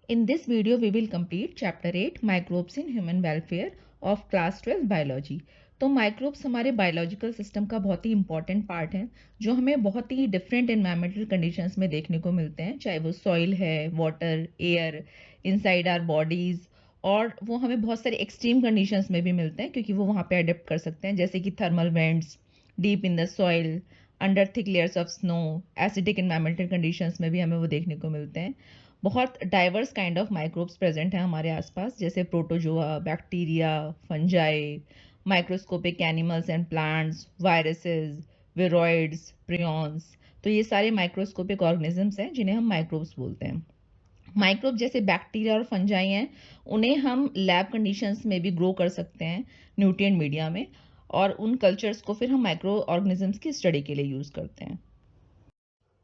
In this video, we will complete Chapter 8 Microbes in Human Welfare of Class 12 Biology. तो microbes हमारे biological system का बहुत ही important part है जो हमें बहुत ही डिफरेंट एनवायरमेंटल कंडीशंस में देखने को मिलते हैं, चाहे वो सॉइल है, water, air, inside our bodies, और वो हमें बहुत सारे एक्सट्रीम कंडीशंस में भी मिलते हैं क्योंकि वो वहाँ पे अडेप्ट कर सकते हैं, जैसे कि thermal vents, deep in the soil, under thick layers of snow, acidic environmental conditions में भी हमें वो देखने को मिलते हैं। बहुत diverse kind of microbes present हैं हमारे आसपास, जैसे protozoa, bacteria, fungi, microscopic animals and plants, viruses, viroids, prions. तो ये सारे माइक्रोस्कोपिक ऑर्गेनिजम्स हैं जिन्हें हम माइक्रोब्स बोलते हैं। माइक्रोब जैसे बैक्टीरिया और फंजाई हैं, उन्हें हम लैब कंडीशंस में भी ग्रो कर सकते हैं न्यूट्रिएंट मीडिया में, और उन कल्चर्स को फिर हम माइक्रो ऑर्गेनिजम्स की स्टडी के लिए यूज़ करते हैं।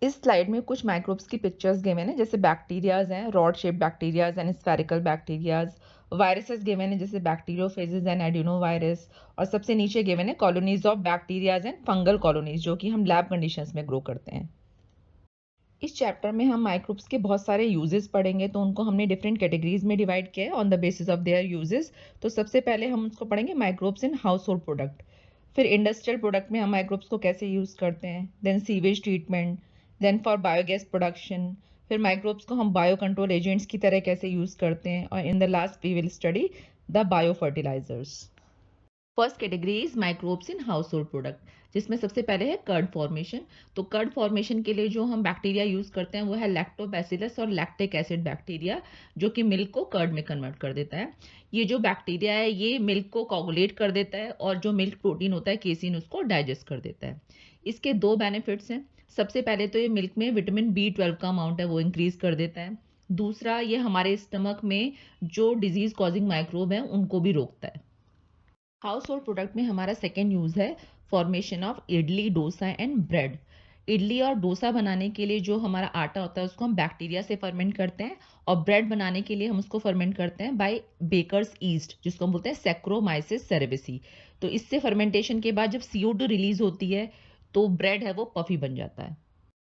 इस स्लाइड में कुछ माइक्रोब्स की पिक्चर्स गिवन हैं, जैसे बैक्टीरियाज हैं, rod shape bacterias and spherical bacterias, viruses given है जैसे बैक्टीरियोफेजेस एंड एडिनोवायरस, और सबसे नीचे गिवन है colonies of bacterias and fungal colonies, जो कि हम लैब कंडीशंस में ग्रो करते हैं। इस चैप्टर में हम माइक्रोब्स के बहुत सारे यूजेस पढ़ेंगे, तो उनको हमने डिफरेंट कैटेगरीज में डिवाइड किया है on the basis of their uses. तो सबसे पहले हम उसको पढ़ेंगे microbes in household product, फिर इंडस्ट्रियल प्रोडक्ट में हम माइक्रोब्स को कैसे यूज करते हैं, then sewage treatment, then for biogas production, फिर माइक्रोब्स को हम बायो कंट्रोल एजेंट्स की तरह कैसे यूज करते हैं, और in the last we will study the bio fertilisers. First category is microbes in household product, जिसमें सबसे पहले है कर्ड फॉर्मेशन। तो कर्ड फॉर्मेशन के लिए जो हम बैक्टीरिया यूज करते हैं वो है लैक्टोबैसिलस और लैक्टिक एसिड बैक्टीरिया, जो कि मिल्क को कर्ड में कन्वर्ट कर देता है। ये जो बैक्टीरिया है ये मिल्क को कोगुलेट कर देता है, और जो मिल्क प्रोटीन होता है केसिन, उसको डाइजेस्ट कर देता है। इसके दो बेनिफिट्स हैं। सबसे पहले तो ये मिल्क में विटामिन B12 का अमाउंट है वो इंक्रीज कर देता है। दूसरा, ये हमारे स्टमक में जो डिजीज कॉजिंग माइक्रोब है उनको भी रोकता है। हाउस होल्ड प्रोडक्ट में हमारा सेकेंड यूज है formation of idli, dosa and bread. Idli और डोसा बनाने के लिए जो हमारा आटा होता है उसको हम बैक्टीरिया से फर्मेंट करते हैं, और ब्रेड बनाने के लिए हम उसको फर्मेंट करते हैं बाय बेकर्स ईस्ट, जिसको हम बोलते हैं सैक्रोमाइसिस सेरेविसी। तो इससे फर्मेंटेशन के बाद जब CO2 रिलीज होती है तो ब्रेड है वो पफी बन जाता है।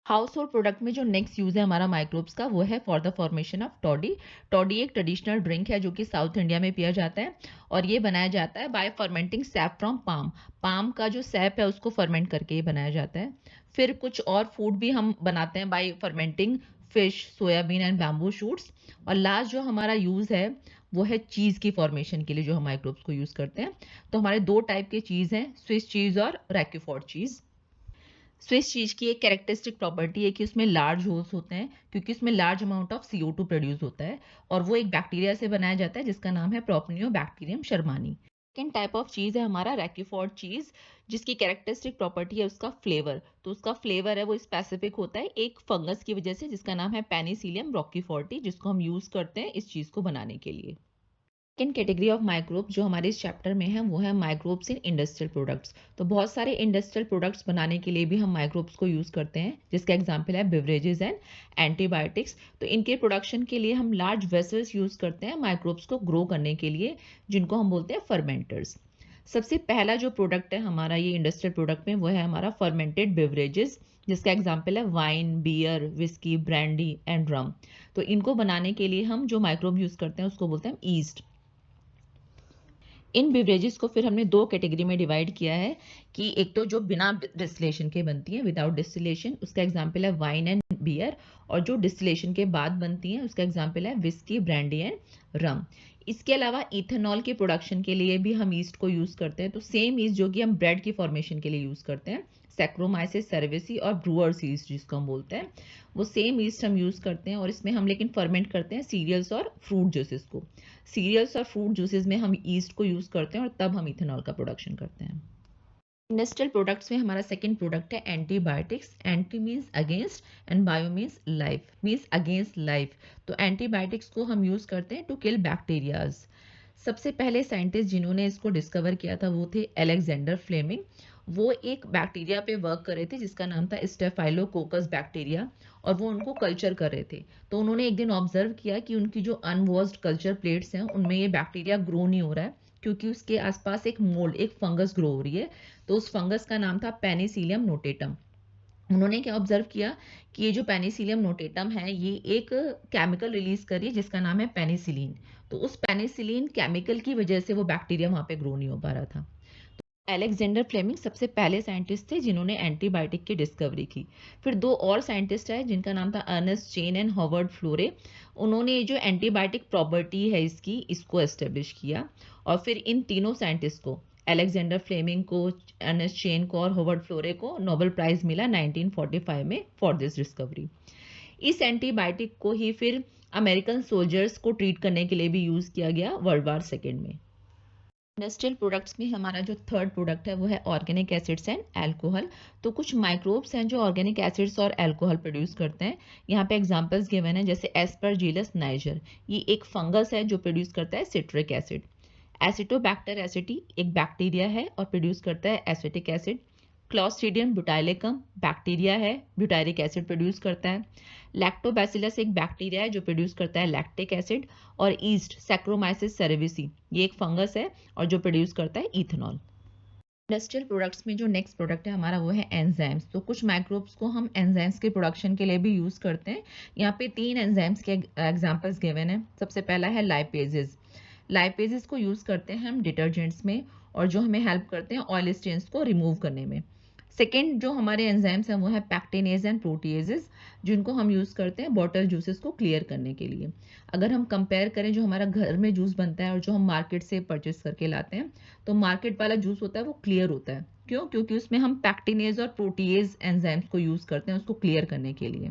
हाउस होल्ड प्रोडक्ट में जो नेक्स्ट यूज है हमारा माइक्रोब्स का वो है for the formation of toddy. Toddy एक ट्रेडिशनल ड्रिंक है जो कि साउथ इंडिया में पिया जाता है, और ये बनाया जाता है by fermenting sap from palm. Palm का जो सैप है उसको फर्मेंट करके ये बनाया जाता है। फिर कुछ और फूड भी हम बनाते हैं by fermenting fish, soybean and bamboo shoots. और लास्ट जो हमारा यूज है वो है चीज की फॉर्मेशन के लिए जो हम माइक्रोब्स को यूज करते हैं। तो हमारे दो टाइप के चीज हैं, स्विस चीज और रैक्यूफोर्ड चीज। स्विस चीज की एक कैरेक्टरिस्टिक प्रॉपर्टी है कि उसमें लार्ज होल्स होते हैं, क्योंकि उसमें large amount of CO2 produce होता है, और वो एक बैक्टीरिया से बनाया जाता है जिसका नाम है प्रोपनियोबैक्टीरियम शर्मानी। सेकेंड टाइप ऑफ चीज है हमारा रैक्यूफोर्ड चीज, जिसकी कैरेक्टरिस्टिक प्रॉपर्टी है उसका फ्लेवर। तो उसका फ्लेवर है वो स्पेसिफिक होता है एक फंगस की वजह से जिसका नाम है पेनिसिलियम रोक्कीफोर्टी, जिसको हम यूज करते हैं इस चीज को बनाने के लिए। सेकेंड कैटेगरी ऑफ माइक्रोब जो हमारे इस चैप्टर में है वो है माइक्रोब्स इन इंडस्ट्रियल प्रोडक्ट्स। तो बहुत सारे इंडस्ट्रियल प्रोडक्ट्स बनाने के लिए भी हम माइक्रोब्स को यूज करते हैं, जिसका एग्जांपल है बेवरेजेस एंड एंटीबायोटिक्स। तो इनके प्रोडक्शन के लिए हम लार्ज वेसल्स यूज करते हैं माइक्रोब्स को ग्रो करने के लिए, जिनको हम बोलते हैं फर्मेंटर्स। सबसे पहला जो प्रोडक्ट है हमारा ये इंडस्ट्रियल प्रोडक्ट में वो है हमारा फर्मेंटेड बेवरेजेस, जिसका एग्जाम्पल है wine, beer, whisky, brandy and rum. तो इनको बनाने के लिए हम जो माइक्रोब यूज करते हैं उसको बोलते हैं ईस्ट। इन बिवरेजेस को फिर हमने दो कैटेगरी में डिवाइड किया है, कि एक तो जो बिना डिस्टिलेशन के बनती है, विदाउट डिस्टिलेशन, उसका एग्जांपल है वाइन एंड बियर, और जो डिस्टिलेशन के बाद बनती है उसका एग्जांपल है विस्की, ब्रांडी एंड रम। इसके अलावा इथेनॉल के प्रोडक्शन के लिए भी हम ईस्ट को यूज करते हैं। तो सेम ईस्ट जो कि हम ब्रेड की फॉर्मेशन के लिए यूज करते हैं, सैक्रोमाइसिस सेरेविसी और ब्रूअर्स ईस्ट जिसको हम बोलते हैं, वो सेम ईस्ट हम यूज करते हैं, और इसमें हम लेकिन फर्मेंट करते हैं सीरियल्स और फ्रूट जूसेस को। सीरियल्स और फ्रूट जूसेस में हम ईस्ट को यूज करते हैं और तब हम इथेनॉल का प्रोडक्शन करते हैं। इंडस्ट्रियल प्रोडक्ट्स में हमारा सेकंड प्रोडक्ट है antibiotics. Anti means against and bio means life, means against life. तो एंटीबायोटिक्स को हम यूज करते हैं टू किल बैक्टीरियाज। सबसे पहले साइंटिस्ट जिन्होंने इसको डिस्कवर किया था वो थे अलेक्जेंडर फ्लेमिंग। वो एक बैक्टीरिया पे वर्क कर रहे थे जिसका नाम था स्टेफाइलोकोकस बैक्टीरिया, और वो उनको कल्चर कर रहे थे। तो उन्होंने एक दिन ऑब्जर्व किया कि उनकी जो अनवॉश्ड कल्चर प्लेट्स हैं उनमें ये बैक्टीरिया ग्रो नहीं हो रहा है, क्योंकि उसके आसपास एक मोल्ड, एक फंगस ग्रो हो रही है। तो उस फंगस का नाम था पेनिसिलियम नोटेटम। उन्होंने क्या ऑब्जर्व किया कि ये जो पेनिसिलियम नोटेटम है ये एक केमिकल रिलीज कर रही है जिसका नाम है पेनिसिलिन। तो उस पेनिसिलिन केमिकल की वजह से वो बैक्टीरिया वहाँ पे ग्रो नहीं हो पा रहा था। अलेक्जेंडर फ्लेमिंग सबसे पहले साइंटिस्ट थे जिन्होंने एंटीबायोटिक की डिस्कवरी की। फिर दो और साइंटिस्ट आए जिनका नाम था अर्नेस्ट चेन एंड हॉवर्ड फ्लोरे। उन्होंने जो एंटीबायोटिक प्रॉपर्टी है इसकी इसको एस्टेब्लिश किया। और फिर इन तीनों साइंटिस्ट को, अलेक्जेंडर फ्लेमिंग को, अर्नेस्ट चेन को और हॉवर्ड फ्लोरे को नोबेल प्राइज मिला 1945 में फॉर दिस डिस्कवरी। इस एंटीबायोटिक को ही फिर अमेरिकन सोल्जर्स को ट्रीट करने के लिए भी यूज किया गया वर्ल्ड वार सेकेंड में। इंडस्ट्रियल प्रोडक्ट्स में हमारा जो थर्ड प्रोडक्ट है वो है ऑर्गेनिक एसिड्स एंड अल्कोहल। तो कुछ माइक्रोब्स हैं जो ऑर्गेनिक एसिड्स और अल्कोहल प्रोड्यूस करते हैं। यहाँ पे एग्जांपल्स गिवन है जैसे एस्परजिलस नाइजर, ये एक फंगस है जो प्रोड्यूस करता है सिट्रिक एसिड। एसिटोबैक्टर एसिटी एक बैक्टीरिया है और प्रोड्यूस करता है acetic acid. Clostridium butylicum bacteria है, ब्यूटाइरिक एसिड प्रोड्यूस करता है। लैक्टोबैसिलस एक बैक्टीरिया है जो प्रोड्यूस करता है लैक्टिक एसिड। और ईस्ट सैक्रोमाइसिस सेरेविसी ये एक फंगस है और जो प्रोड्यूस करता है इथेनॉल। इंडस्ट्रियल प्रोडक्ट्स में जो नेक्स्ट प्रोडक्ट है हमारा वो है एंजाइम्स। तो कुछ माइक्रोब्स को हम एंजाइम्स के प्रोडक्शन के लिए भी यूज करते हैं। यहाँ पे 3 एंजाइम्स के एग्जांपल्स गिवन है। सबसे पहला है लाइपेजेस। लाइपेजेस को यूज करते हैं हम डिटर्जेंट्स में और जो हमें हेल्प करते हैं ऑयल स्टेन्स को रिमूव करने में। सेकेंड जो हमारे एंजाइम्स हैं वो है पैक्टिनेज एंड प्रोटीएजेस, जिनको हम यूज़ करते हैं बॉटल जूसेस को क्लियर करने के लिए। अगर हम कंपेयर करें जो हमारा घर में जूस बनता है और जो हम मार्केट से परचेस करके लाते हैं, तो मार्केट वाला जूस होता है वो क्लियर होता है। क्यों? क्योंकि उसमें हम पैक्टिनेज और प्रोटीएज एंजाइम्स को यूज़ करते हैं उसको क्लियर करने के लिए।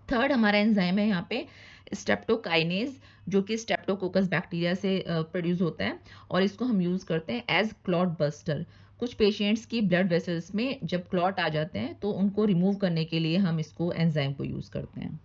थर्ड हमारा एंजाइम है यहाँ पे स्ट्रेप्टोकाइनेज, जो कि स्ट्रेप्टोकोकस बैक्टीरिया से प्रोड्यूस होता है और इसको हम यूज़ करते हैं एज क्लॉट बस्टर। कुछ पेशेंट्स की ब्लड वेसल्स में जब क्लॉट आ जाते हैं तो उनको रिमूव करने के लिए हम इसको एंजाइम को यूज़ करते हैं।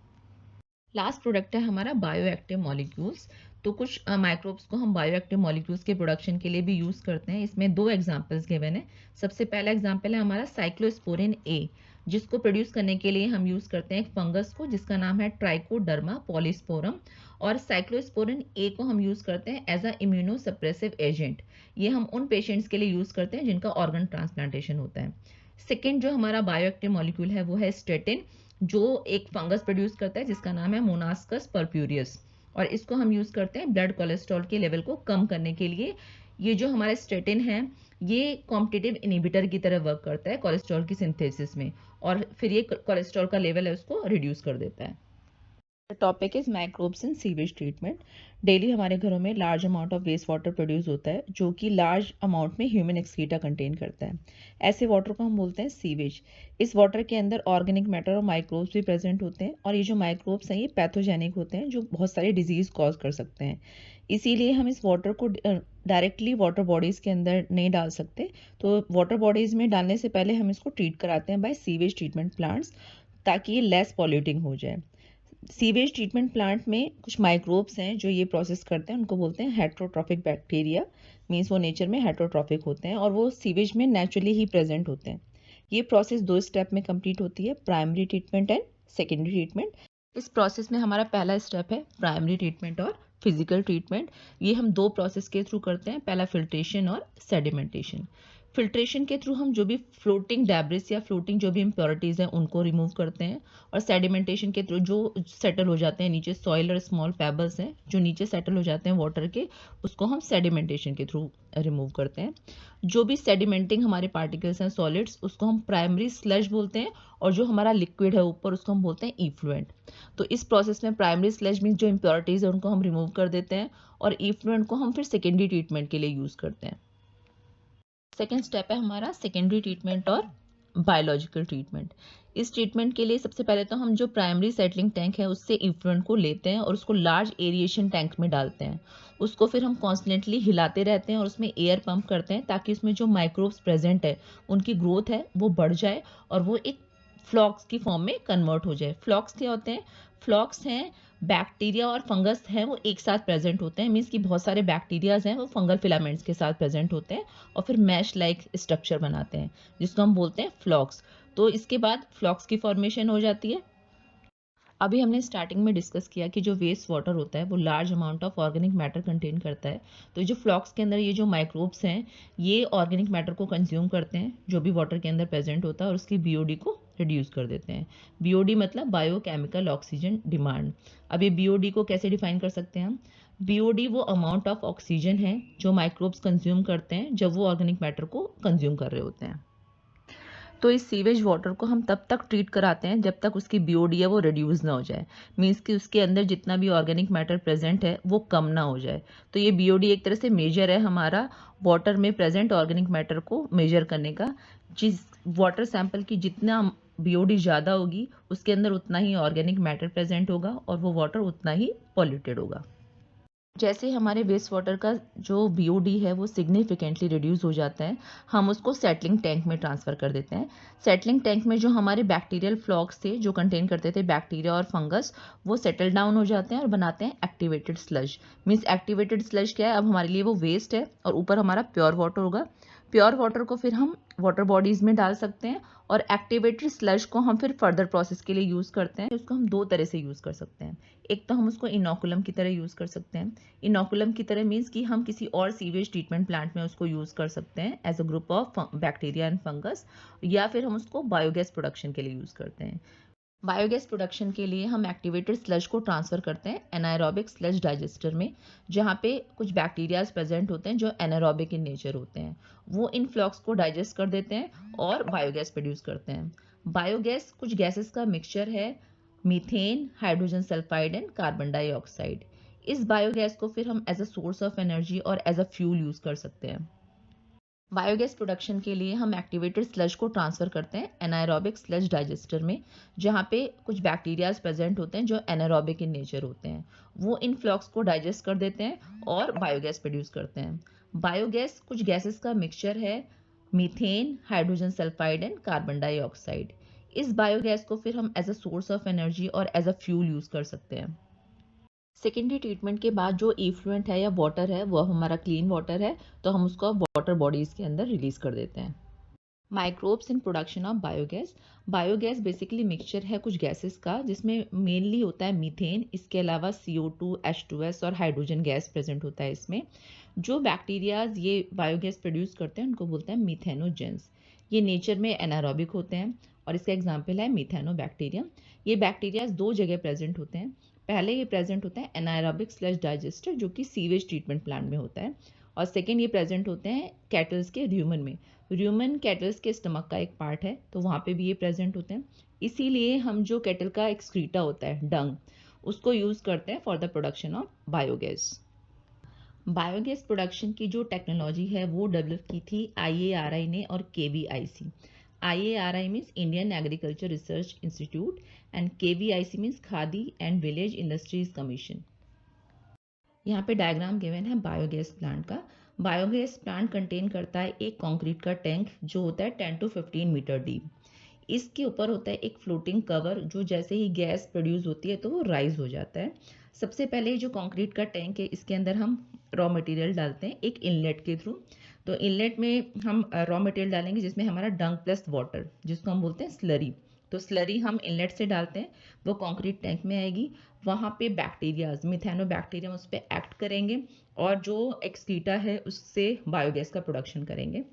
लास्ट प्रोडक्ट है हमारा बायोएक्टिव मॉलिक्यूल्स। तो कुछ माइक्रोब्स को हम बायोएक्टिव मॉलिक्यूल्स के प्रोडक्शन के लिए भी यूज़ करते हैं। इसमें 2 एग्जांपल्स गिवन है। सबसे पहला एग्जांपल है हमारा साइक्लोस्पोरिन ए, जिसको प्रोड्यूस करने के लिए हम यूज़ करते हैं एक फंगस को जिसका नाम है ट्राइकोडर्मा पॉलीस्पोरम। और साइक्लोस्पोरिन ए को हम यूज़ करते हैं as a immunosuppressive agent. ये हम उन पेशेंट्स के लिए यूज़ करते हैं जिनका ऑर्गन ट्रांसप्लांटेशन होता है। सेकेंड जो हमारा बायोएक्टिव मॉलिक्यूल है वो है स्टेटिन, जो एक फंगस प्रोड्यूस करता है जिसका नाम है मोनास्कस पर्प्यूरियस। और इसको हम यूज़ करते हैं ब्लड कोलेस्ट्रॉल के लेवल को कम करने के लिए। ये जो हमारा स्टेटिन है ये कॉम्पिटिटिव इनिबिटर की तरह वर्क करता है कोलेस्ट्रॉल की सिंथेसिस में और फिर ये कोलेस्ट्रॉल का लेवल है उसको रिड्यूस कर देता है। Topic is microbes in sewage treatment. Daily हमारे घरों में large amount of waste water produce होता है जो कि लार्ज अमाउंट में ह्यूमन एक्सक्रीटा कंटेन करता है। ऐसे वाटर को हम बोलते हैं सीवेज। इस वाटर के अंदर ऑर्गेनिक मैटर और माइक्रोब्स भी प्रेजेंट होते हैं और ये जो माइक्रोब्स हैं ये पैथोजेनिक होते हैं जो बहुत सारे डिजीज कॉज कर सकते हैं। इसीलिए हम इस वाटर को डायरेक्टली वाटर बॉडीज़ के अंदर नहीं डाल सकते। तो वाटर बॉडीज़ में डालने से पहले हम इसको ट्रीट कराते हैं बाय सीवेज ट्रीटमेंट प्लांट्स, ताकि ये लेस पॉल्यूटिंग हो जाए। सीवेज ट्रीटमेंट प्लांट में कुछ माइक्रोब्स हैं जो ये प्रोसेस करते हैं, उनको बोलते हैं हेट्रोट्रॉफिक बैक्टीरिया। मीन्स वो नेचर में हेट्रोट्रॉफिक होते हैं और वो सीवेज में नेचुरली ही प्रेजेंट होते हैं। ये प्रोसेस 2 स्टेप में कंप्लीट होती है, primary treatment and secondary treatment. इस प्रोसेस में हमारा पहला स्टेप है प्राइमरी ट्रीटमेंट और फिजिकल ट्रीटमेंट। ये हम 2 प्रोसेस के थ्रू करते हैं, पहला फिल्ट्रेशन और सेडिमेंटेशन। फिल्ट्रेशन के थ्रू हम जो भी फ्लोटिंग डेब्रिस या फ्लोटिंग जो भी इम्प्योरिटीज़ हैं उनको रिमूव करते हैं। और सेडिमेंटेशन के थ्रू जो सेटल हो जाते हैं नीचे, सॉइल और स्मॉल पेबल्स हैं जो नीचे सेटल हो जाते हैं वाटर के, उसको हम सेडिमेंटेशन के थ्रू रिमूव करते हैं। जो भी सेडिमेंटिंग हमारे पार्टिकल्स हैं सॉलिड्स, उसको हम प्राइमरी स्लज बोलते हैं और जो हमारा लिक्विड है ऊपर उसको हम बोलते हैं इफ्लुएंट। तो इस प्रोसेस में प्राइमरी स्लज मीन्स जो इम्प्योरिटीज़ है उनको हम रिमूव कर देते हैं और इफ्लुएंट को हम फिर सेकेंडरी ट्रीटमेंट के लिए यूज़ करते हैं। सेकेंड स्टेप है हमारा सेकेंडरी ट्रीटमेंट और बायोलॉजिकल ट्रीटमेंट। इस ट्रीटमेंट के लिए सबसे पहले तो हम जो प्राइमरी सेटलिंग टैंक है उससे इफ्लुएंट को लेते हैं और उसको लार्ज एरिएशन टैंक में डालते हैं। उसको फिर हम कॉन्स्टेंटली हिलाते रहते हैं और उसमें एयर पंप करते हैं ताकि उसमें जो माइक्रोब्स प्रेजेंट है उनकी ग्रोथ है वो बढ़ जाए और वो एक फ्लॉक्स की फॉर्म में कन्वर्ट हो जाए। फ्लॉक्स क्या होते हैं? फ्लॉक्स हैं बैक्टीरिया और फंगस हैं वो एक साथ प्रेजेंट होते हैं। मीन्स कि बहुत सारे बैक्टीरियाज हैं वो फंगल फिलामेंट्स के साथ प्रेजेंट होते हैं और फिर मैश लाइक स्ट्रक्चर बनाते हैं जिसको हम बोलते हैं फ्लॉक्स। तो इसके बाद फ्लॉक्स की फॉर्मेशन हो जाती है। अभी हमने स्टार्टिंग में डिस्कस किया कि जो वेस्ट वाटर होता है वो large amount of organic matter contain करता है। तो जो फ्लॉक्स के अंदर ये जो माइक्रोब्स हैं ये ऑर्गेनिक मैटर को कंज्यूम करते हैं जो भी वाटर के अंदर प्रेजेंट होता है और उसकी बीओडी को रिड्यूस कर देते हैं। बीओडी मतलब बायोकेमिकल ऑक्सीजन डिमांड। अब ये बीओडी को कैसे डिफाइन कर सकते हैं हम? बीओडी वो अमाउंट ऑफ ऑक्सीजन है जो माइक्रोब्स कंज्यूम करते हैं जब वो ऑर्गेनिक मैटर को कंज्यूम कर रहे होते हैं। तो इस सीवेज वाटर को हम तब तक ट्रीट कराते हैं जब तक उसकी बीओडी है वो रिड्यूस ना हो जाए, मीन्स कि उसके अंदर जितना भी ऑर्गेनिक मैटर प्रेजेंट है वो कम ना हो जाए। तो ये बीओडी एक तरह से मेजर है हमारा वाटर में प्रेजेंट ऑर्गेनिक मैटर को मेजर करने का। जिस वाटर सैंपल की जितना बीओडी ज़्यादा होगी उसके अंदर उतना ही ऑर्गेनिक मैटर प्रेजेंट होगा और वो वाटर उतना ही पॉल्यूटेड होगा। जैसे हमारे वेस्ट वाटर का जो बीओडी है वो सिग्निफिकेंटली रिड्यूस हो जाता है, हम उसको सेटलिंग टैंक में ट्रांसफ़र कर देते हैं। सेटलिंग टैंक में जो हमारे बैक्टीरियल फ्लॉक्स थे जो कंटेन करते थे बैक्टीरिया और फंगस, वो सेटल डाउन हो जाते हैं और बनाते हैं activated sludge. Means activated sludge क्या है? अब हमारे लिए वो वेस्ट है और ऊपर हमारा प्योर वाटर होगा। प्योर वाटर को फिर हम वाटर बॉडीज़ में डाल सकते हैं और एक्टिवेटेड स्लज को हम फिर फर्दर प्रोसेस के लिए यूज़ करते हैं। उसको हम दो तरह से यूज़ कर सकते हैं। एक तो हम उसको इनोकुलम की तरह यूज़ कर सकते हैं। इनोकुलम की तरह मीन्स कि हम किसी और सीवेज ट्रीटमेंट प्लांट में उसको यूज़ कर सकते हैं as a group of bacteria and fungus, या फिर हम उसको बायोगैस प्रोडक्शन के लिए यूज़ करते हैं। बायोगैस प्रोडक्शन के लिए हम एक्टिवेटेड स्लज को ट्रांसफ़र करते हैं एनाएरोबिक स्लज डाइजेस्टर में, जहाँ पे कुछ बैक्टीरियाज प्रेजेंट होते हैं जो एनाएरोबिक इन नेचर होते हैं। वो इन फ्लॉक्स को डाइजेस्ट कर देते हैं और बायोगैस प्रोड्यूस करते हैं। बायोगैस कुछ गैसेस का मिक्सचर है, methane, hydrogen sulphide and carbon dioxide. इस बायोगैस को फिर हम as a source of energy और एज अ फ्यूल यूज़ कर सकते हैं। बायोगैस प्रोडक्शन के लिए हम एक्टिवेटेड स्लज को ट्रांसफ़र करते हैं एनाएरोबिक स्लज डाइजेस्टर में, जहाँ पे कुछ बैक्टीरियाज प्रेजेंट होते हैं जो एनाएरोबिक इन नेचर होते हैं। वो इन फ्लॉक्स को डाइजेस्ट कर देते हैं और बायोगैस प्रोड्यूस करते हैं। बायोगैस कुछ गैसेस का मिक्सचर है, methane, hydrogen sulphide and carbon dioxide. इस बायोगैस को फिर हम as a source of energy और एज अ फ्यूल यूज़ कर सकते हैं। सेकेंडरी ट्रीटमेंट के बाद जो इफ्लुएंट है या वाटर है वो हमारा क्लीन वाटर है, तो हम उसको वाटर बॉडीज़ के अंदर रिलीज़ कर देते हैं। Microbes in production of biogas. Biogas basically mixture है कुछ गैसेस का, जिसमें मेनली होता है मीथेन, इसके अलावा CO2, H2S और हाइड्रोजन गैस प्रेजेंट होता है इसमें। जो बैक्टीरियाज ये बायोगैस प्रोड्यूस करते हैं उनको बोलते हैं मीथेनोजेंस। ये नेचर में एनारोबिक होते हैं और इसका एग्जाम्पल है मीथेनोबैक्टीरियम। ये बैक्टीरियाज दो जगह प्रेजेंट होते हैं। पहले ये प्रेजेंट होता है एनारोबिक स्लज डाइजेस्टर जो कि सीवेज ट्रीटमेंट प्लांट में होता है, और सेकेंड ये प्रेजेंट होते हैं कैटल्स के र्यूमन में। र्यूमन कैटल्स के स्टमक का एक पार्ट है, तो वहाँ पे भी ये प्रेजेंट होते हैं। इसीलिए हम जो कैटल का एक्सक्रीटा होता है डंग, उसको यूज़ करते हैं for the production of biogas. Biogas production की जो टेक्नोलॉजी है वो डेवलप की थी IARI ने और KVIC। IARI means Indian agriculture research institute and KVIC means khadi and village industries commission. यहाँ पे डायग्राम गिवन है बायोगैस प्लांट का। बायोगैस प्लांट कंटेन करता है एक कंक्रीट का टैंक जो होता है 10 to 15 मीटर डीप। इसके ऊपर होता है एक फ्लोटिंग कवर जो जैसे ही गैस प्रोड्यूस होती है तो वो राइज हो जाता है। सबसे पहले जो कंक्रीट का टैंक है इसके अंदर हम रॉ मटेरियल डालते हैं एक इनलेट के थ्रू। तो इनलेट में हम रॉ मटेरियल डालेंगे जिसमें हमारा डंग प्लस वाटर, जिसको हम बोलते हैं स्लरी। तो स्लरी हम इनलेट से डालते हैं, वो कंक्रीट टैंक में आएगी। वहाँ पे बैक्टीरियाज मिथेनोबैक्टीरियम उस पर एक्ट करेंगे और जो एक्सक्रीटा है उससे बायोगैस का प्रोडक्शन करेंगे।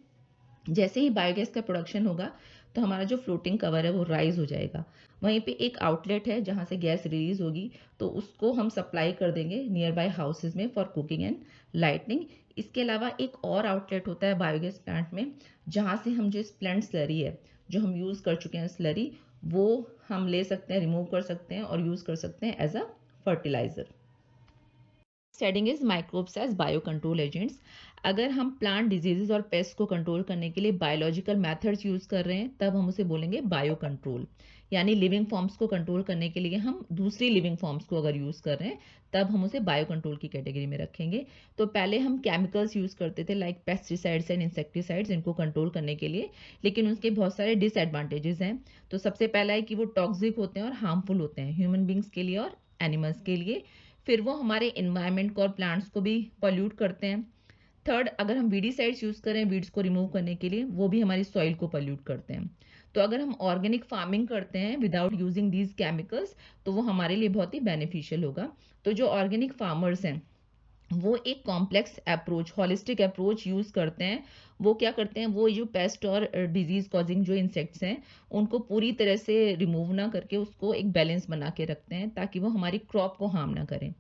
जैसे ही बायोगैस का प्रोडक्शन होगा तो हमारा जो फ्लोटिंग कवर है वो राइज हो जाएगा। वहीं पे एक आउटलेट है जहाँ से गैस रिलीज होगी, तो उसको हम सप्लाई कर देंगे नियर बाय हाउसेज में फॉर कुकिंग एंड लाइटनिंग। इसके अलावा एक और आउटलेट होता है बायोगैस प्लांट में, जहाँ से हम जो स्प्लेंट स्लरी है जो हम यूज़ कर चुके हैं स्लरी, वो हम ले सकते हैं, रिमूव कर सकते हैं और यूज़ कर सकते हैं as a fertiliser. Studying is microbes as bio control agents. अगर हम प्लांट डिजीजेज और पेस्ट को कंट्रोल करने के लिए बायोलॉजिकल मेथड्स यूज कर रहे हैं तब हम उसे बोलेंगे बायो कंट्रोल। यानी लिविंग फॉर्म्स को कंट्रोल करने के लिए हम दूसरी लिविंग फॉर्म्स को अगर यूज कर रहे हैं तब हम उसे बायो कंट्रोल की कैटेगरी में रखेंगे। तो पहले हम केमिकल्स यूज करते थे लाइक पेस्टिसाइड्स एंड इंसेक्टिसाइड्स इनको कंट्रोल करने के लिए, लेकिन उसके बहुत सारे डिसएडवांटेजेस हैं। तो सबसे पहला है कि वो टॉक्सिक होते हैं और हार्मफुल होते हैं ह्यूमन बींग्स के लिए और एनिमल्स के लिए। फिर वो हमारे इन्वायरमेंट को और प्लांट्स को भी पॉल्यूट करते हैं। थर्ड, अगर हम वीडीसाइड्स यूज़ करें वीड्स को रिमूव करने के लिए, वो भी हमारी सॉइल को पॉल्यूट करते हैं। तो अगर हम ऑर्गेनिक फार्मिंग करते हैं विदाउट यूजिंग दीज केमिकल्स तो वो हमारे लिए बहुत ही बेनिफिशियल होगा। तो जो ऑर्गेनिक फार्मर्स हैं वो एक complex approach, holistic approach use करते हैं। वो क्या करते हैं, वो जो पेस्ट और डिजीज़ कॉजिंग जो इंसेक्ट्स हैं, उनको पूरी तरह से रिमूव ना करके उसको एक बैलेंस बना के रखते हैं ताकि वो हमारी क्रॉप को हार्म ना करें।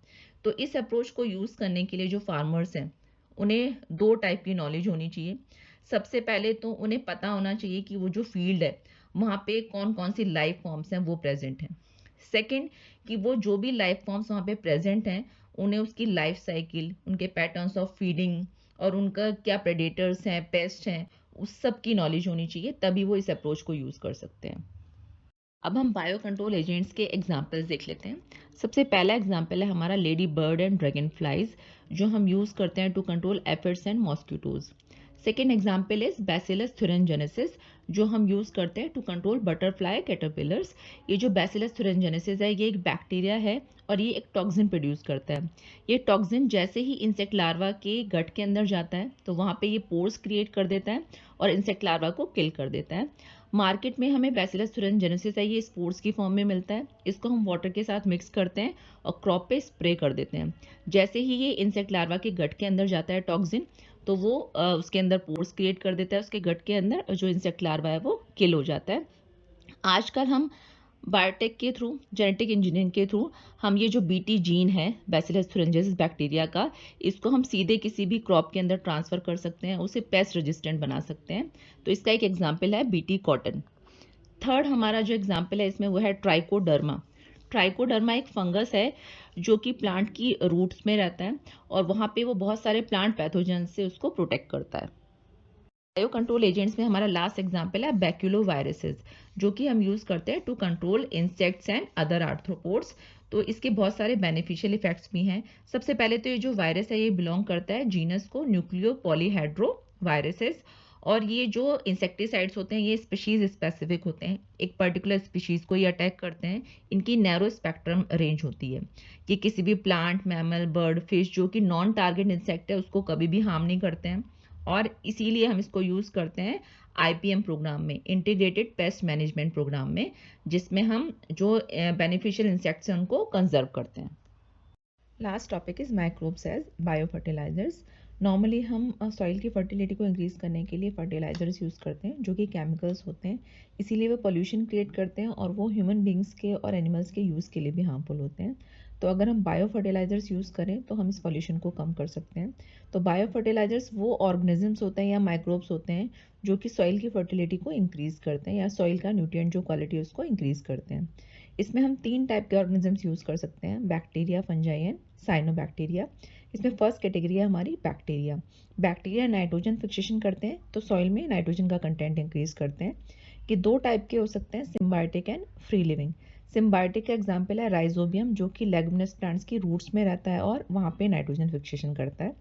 तो इस अप्रोच को यूज़ करने के लिए जो फार्मर्स हैं, उन्हें 2 टाइप की नॉलेज होनी चाहिए। सबसे पहले तो उन्हें पता होना चाहिए कि वो जो फील्ड है, वहाँ पे कौन-कौन सी लाइफ फॉर्म्स हैं, वो प्रेज़ेंट हैं। सेकंड, कि वो जो भी लाइफ फॉर्म्स वहाँ पे प्रेज़ेंट हैं, उन्हें उसकी लाइफ साइकिल, उनके पैटर्न्स ऑफ फीडिंग और उनका क्या प्रेडेटर्स हैं, पेस्ट हैं, उस सब की नॉलेज होनी चाहिए, तभी वो इस अप्रोच को यूज़ कर सकते हैं। अब हम बायो कंट्रोल एजेंट्स के एग्जाम्पल्स देख लेते हैं। सबसे पहला एग्जाम्पल है हमारा ladybird and dragonflies, जो हम यूज़ करते हैं to control aphids and mosquitoes. Second example is Bacillus thuringiensis, जो हम यूज़ करते हैं टू कंट्रोल बटरफ्लाई कैटरपिलर्स। ये जो बैसिलस thuringiensis है, ये एक बैक्टीरिया है और ये एक टॉक्सिन प्रोड्यूस करता है। ये टॉक्सिन जैसे ही इंसेक्ट लार्वा के गट के अंदर जाता है, तो वहाँ पे ये पोर्स क्रिएट कर देता है और इंसेक्ट लार्वा को किल कर देता है। मार्केट में हमें बैसिलस thuringiensis है, ये स्पोर्स की फॉर्म में मिलता है। इसको हम वाटर के साथ मिक्स करते हैं और क्रॉप पे स्प्रे कर देते हैं। जैसे ही ये इंसेक्ट लार्वा के गट के अंदर जाता है टॉक्सिन, तो वो उसके अंदर पोर्स क्रिएट कर देता है, उसके गट के अंदर जो इंसेक्ट लार्वा है वो किल हो जाता है। आजकल हम बायोटेक के थ्रू, जेनेटिक इंजीनियरिंग के थ्रू, हम ये जो बीटी जीन है बैसिलस thuringiensis बैक्टीरिया का, इसको हम सीधे किसी भी क्रॉप के अंदर ट्रांसफ़र कर सकते हैं, उसे पेस्ट रेजिस्टेंट बना सकते हैं। तो इसका एक एग्जांपल है बीटी कॉटन। थर्ड हमारा जो एग्जांपल है इसमें वो है ट्राइकोडर्मा। ट्राइकोडर्मा एक फंगस है जो कि प्लांट की रूट्स में रहता है और वहाँ पे वो बहुत सारे प्लांट पैथोजन से उसको प्रोटेक्ट करता है। बायो कंट्रोल एजेंट्स में हमारा लास्ट एग्जांपल है बैक्यूलो वायरसेस, जो कि हम यूज़ करते हैं to control insects and other arthropods. तो इसके बहुत सारे बेनिफिशियल इफेक्ट्स भी हैं। सबसे पहले तो ये जो वायरस है, ये बिलोंग करता है जीनस को न्यूक्लियो पॉलीहेड्रो वायरसेस। और ये जो इंसेक्टिसाइड्स होते हैं, ये स्पीशीज स्पेसिफिक होते हैं, एक पर्टिकुलर स्पीशीज को ये अटैक करते हैं। इनकी नैरो स्पेक्ट्रम रेंज होती है। ये किसी भी प्लांट, मैमल, बर्ड, फिश जो कि नॉन टारगेट इंसेक्ट है, उसको कभी भी हार्म नहीं करते हैं। और इसीलिए हम इसको यूज़ करते हैं आईपीएम प्रोग्राम में, इंटीग्रेटेड पेस्ट मैनेजमेंट प्रोग्राम में, जिसमें हम जो बेनिफिशियल इंसेक्ट्स हैं उनको कंजर्व करते हैं। Last topic is microbes as bio fertilisers. Normally हम सॉइल की फर्टिलिटी को इंक्रीज करने के लिए फर्टिलाइजर्स यूज़ करते हैं, जो कि केमिकल्स होते हैं। इसीलिए वो पोल्यूशन क्रिएट करते हैं और वो ह्यूमन बींग्स के और एनिमल्स के यूज़ के लिए भी हार्मफुल होते हैं। तो अगर हम बायो फर्टिलाइजर्स यूज़ करें तो हम इस पॉल्यूशन को कम कर सकते हैं। तो बायो फर्टिलाइजर्स वो ऑर्गेनिजम्स होते हैं या माइक्रोब्स होते हैं जो कि सॉइल की फर्टिलिटी को इंक्रीज करते हैं या सॉइल का न्यूट्रिएंट जो क्वालिटी है उसको इंक्रीज करते हैं। इसमें हम 3 टाइप के ऑर्गेनिजम्स यूज़ कर सकते हैं, बैक्टीरिया, फंजाई एंड साइनोबैक्टीरिया। इसमें फर्स्ट कैटेगरी है हमारी बैक्टीरिया। बैक्टीरिया नाइट्रोजन फिक्सेशन करते हैं, तो सॉइल में नाइट्रोजन का कंटेंट इंक्रीज करते हैं। कि 2 टाइप के हो सकते हैं, symbiotic and free living. Symbiotic का एग्जाम्पल है राइजोबियम, जो कि लेगुमिनस प्लांट्स की रूट्स में रहता है और वहाँ पे नाइट्रोजन फिक्सेशन करता है।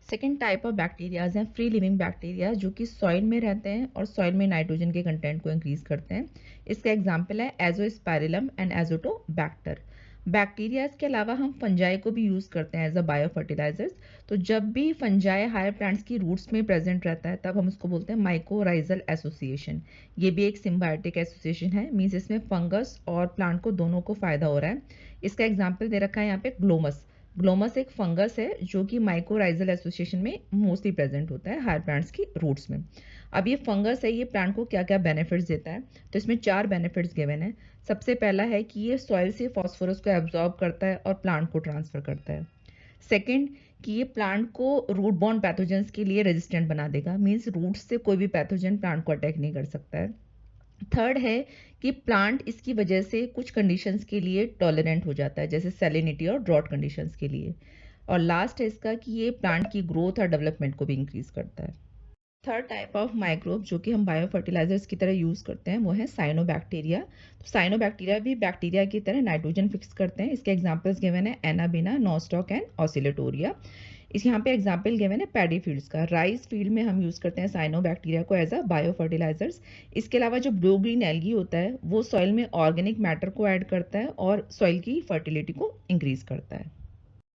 सेकेंड टाइप ऑफ बैक्टीरियाज हैं फ्री लिविंग बैक्टीरिया, जो कि सॉइल में रहते हैं और सॉइल में नाइट्रोजन के कंटेंट को इंक्रीज करते हैं। इसका एग्जाम्पल है एजोस्पाइरिलम एंड एजोटोबैक्टर। बैक्टीरियाज के अलावा हम फंजाई को भी यूज़ करते हैं एज अ बायो फर्टिलाइजर्स। तो जब भी फंजाई हायर प्लांट्स की रूट्स में प्रेजेंट रहता है, तब हम उसको बोलते हैं माइकोराइजल एसोसिएशन। ये भी एक सिम्बायोटिक एसोसिएशन है, मीन्स इसमें फंगस और प्लांट को दोनों को फायदा हो रहा है। इसका एग्जाम्पल दे रखा है यहाँ पे ग्लोमस। ग्लोमस एक फंगस है जो कि माइकोराइजल एसोसिएशन में मोस्टली प्रेजेंट होता है हायर प्लांट्स की रूट्स में। अब ये फंगस है, ये प्लांट को क्या क्या बेनिफिट्स देता है, तो इसमें 4 बेनिफिट्स गिवन है। सबसे पहला है कि ये सॉइल से फॉस्फोरस को एब्जॉर्ब करता है और प्लांट को ट्रांसफर करता है। सेकेंड, कि ये प्लांट को रूट बॉर्न पैथोजेंस के लिए रेजिस्टेंट बना देगा, मीन्स रूट्स से कोई भी पैथोजन प्लांट को अटैक नहीं कर सकता है। थर्ड है कि प्लांट इसकी वजह से कुछ कंडीशंस के लिए टॉलरेंट हो जाता है, जैसे सैलिनिटी और ड्रॉट कंडीशंस के लिए। और लास्ट है इसका कि ये प्लांट की ग्रोथ और डेवलपमेंट को भी इंक्रीज करता है। थर्ड टाइप ऑफ माइक्रोब जो कि हम बायो फर्टिलाइजर्स की तरह यूज़ करते हैं, वो है साइनोबैक्टीरिया। तो साइनोबैक्टीरिया भी बैक्टीरिया की तरह नाइट्रोजन फिक्स करते हैं। इसके एग्जांपल्स गिवन है एनाबिना, नॉस्टॉक एंड ऑसिलेटोरिया। इस यहाँ पे एग्जाम्पल गिवन है पैडी फील्ड्स का। राइस फील्ड में हम यूज़ करते हैं साइनोबैक्टीरिया को एज अ बायो फर्टिलाइजर्स। इसके अलावा जो ब्लू ग्रीन एल्गी होता है, वो सॉइल में ऑर्गेनिक मैटर को ऐड करता है और सॉइल की फर्टिलिटी को इंक्रीज करता है।